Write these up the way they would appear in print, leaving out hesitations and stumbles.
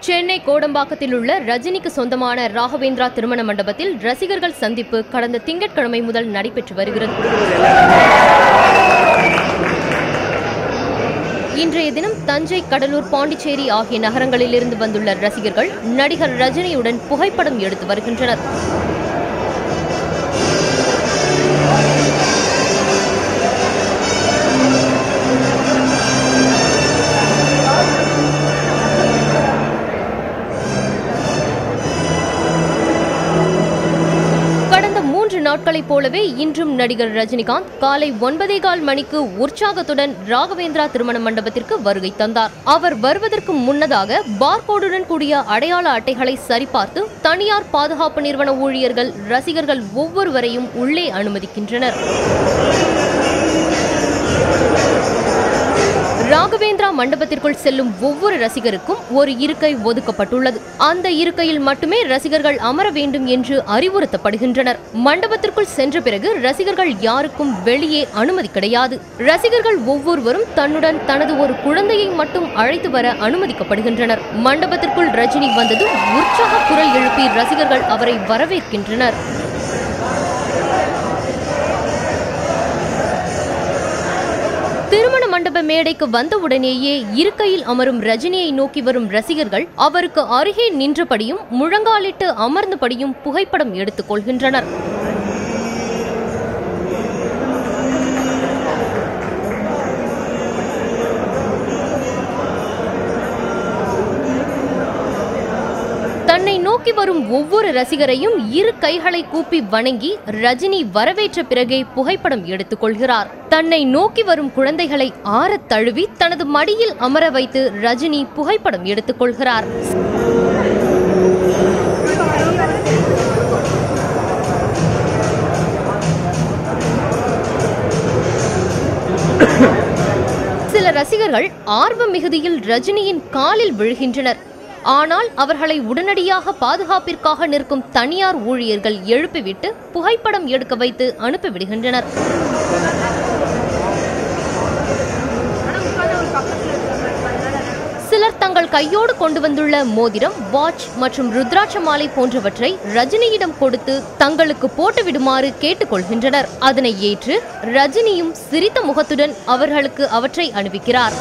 சென்னை கோடம்பாக்கத்தில் உள்ள ரஜினிக்கு சொந்தமான ராகவேந்திரா திருமண மண்டபத்தில் ரசிகர்கள் சந்திப்பு கடந்த திங்கட்கிழமை முதல் நடைபெற்று வருகிறது. இன்றைய தினம் தஞ்சை, கடலூர், பாண்டிச்சேரி ஆகிய நகரங்களிலிருந்து வந்துள்ள ரசிகர்கள் நடிகர் ரஜினியுடன் புகைப்படம் எடுத்து வருகின்றனர். கடந்த 3 நாட்களைப் போலவே இன்றும் நடிகர் ரஜினிகாந்த் காலை 9:15 மணிக்கு உற்சாகத்துடன் ராகவேந்திரா திருமண மண்டபத்திற்கு வருகை தந்தார். அவர் வருவதற்கு முன்னதாக பார்கோடுடன் கூடிய அடையாள அட்டைகளை சரிபார்த்து தனியார் பாதுகாப்பு நிறுவன ஊழியர்கள் ரசிகர்கள் ஒவ்வொருவரையும் உள்ளே அனுமதிக்கின்றனர். ராகவேந்திரா மண்டபத்திற்குள் செல்லும் ஒவ்வொரு ரசிகருக்கும் ஒரு இருக்கை ஒதுக்கப்பட்டுள்ளது. அந்த இருக்கையில் மட்டுமே ரசிகர்கள் அமர வேண்டும் என்று அறிவுறுத்தப்படுகின்றனர். மண்டபத்திற்குள் சென்ற பிறகு ரசிகர்கள் யாருக்கும் வெளியே அனுமதி கிடையாது. ரசிகர்கள் ஒவ்வொருவரும் தன்னுடன் தனது ஒரு குழந்தையை மட்டும் அழைத்து வர அனுமதிக்கப்படுகின்றனர். மண்டபத்திற்குள் ரஜினி வந்ததும் உற்சாக குரல் எழுப்பி ரசிகர்கள் அவரை வரவேற்கின்றனர். திருமண மண்டப மேடைக்கு வந்தவுடனேயே இருக்கையில் அமரும் ரஜினியை நோக்கி வரும் ரசிகர்கள் அவருக்கு அருகே நின்றபடியும் முழங்காலிட்டு அமர்ந்தபடியும் புகைப்படம் எடுத்துக் கொள்கின்றனர். தன்னை நோக்கி வரும் ஒவ்வொரு ரசிகரையும் இரு கைகளை கூப்பி வணங்கி ரஜினி வரவேற்ற பிறகே புகைப்படம் எடுத்துக் கொள்கிறார். தன்னை நோக்கி வரும் குழந்தைகளை ஆறத் தழுவி தனது மடியில் அமர வைத்து ரஜினி புகைப்படம் எடுத்துக் கொள்கிறார். சில ரசிகர்கள் ஆர்வ மிகுதியில் ரஜினியின் காலில் விழுகின்றனர். ஆனால் அவர்களை உடனடியாக பாதுகாப்பிற்காக நிற்கும் தனியார் ஊழியர்கள் எழுப்பிவிட்டு புகைப்படம் எடுக்க வைத்து அனுப்பிவிடுகின்றனர். சிலர் தங்கள் கையோடு கொண்டு வந்துள்ள மோதிரம், வாட்ச் மற்றும் ருத்ராட்ச மாலை போன்றவற்றை ரஜினியிடம் கொடுத்து தங்களுக்கு போட்டு விடுமாறு கேட்டுக்கொள்கின்றனர். அதனை ஏற்று ரஜினியும் சிரித்த முகத்துடன் அவர்களுக்கு அவற்றை அணிவிக்கிறார்.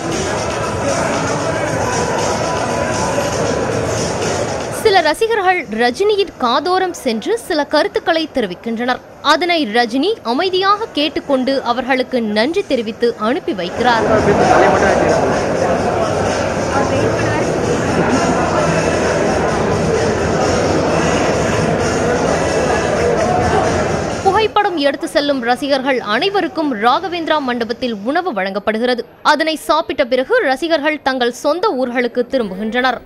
சில ரசிகர்கள் ரஜினியின் காதோரம் சென்று சில கருத்துக்களை தெரிவிக்கின்றனர். அதனை ரஜினி அமைதியாக கேட்டுக்கொண்டு அவர்களுக்கு நன்றி தெரிவித்து அனுப்பி வைக்கிறார். புகைப்படம் எடுத்து செல்லும் ரசிகர்கள் அனைவருக்கும் ராகவேந்திரா மண்டபத்தில் உணவு வழங்கப்படுகிறது. அதனை சாப்பிட்ட பிறகு ரசிகர்கள் தங்கள் சொந்த ஊர்களுக்கு திரும்புகின்றனர்.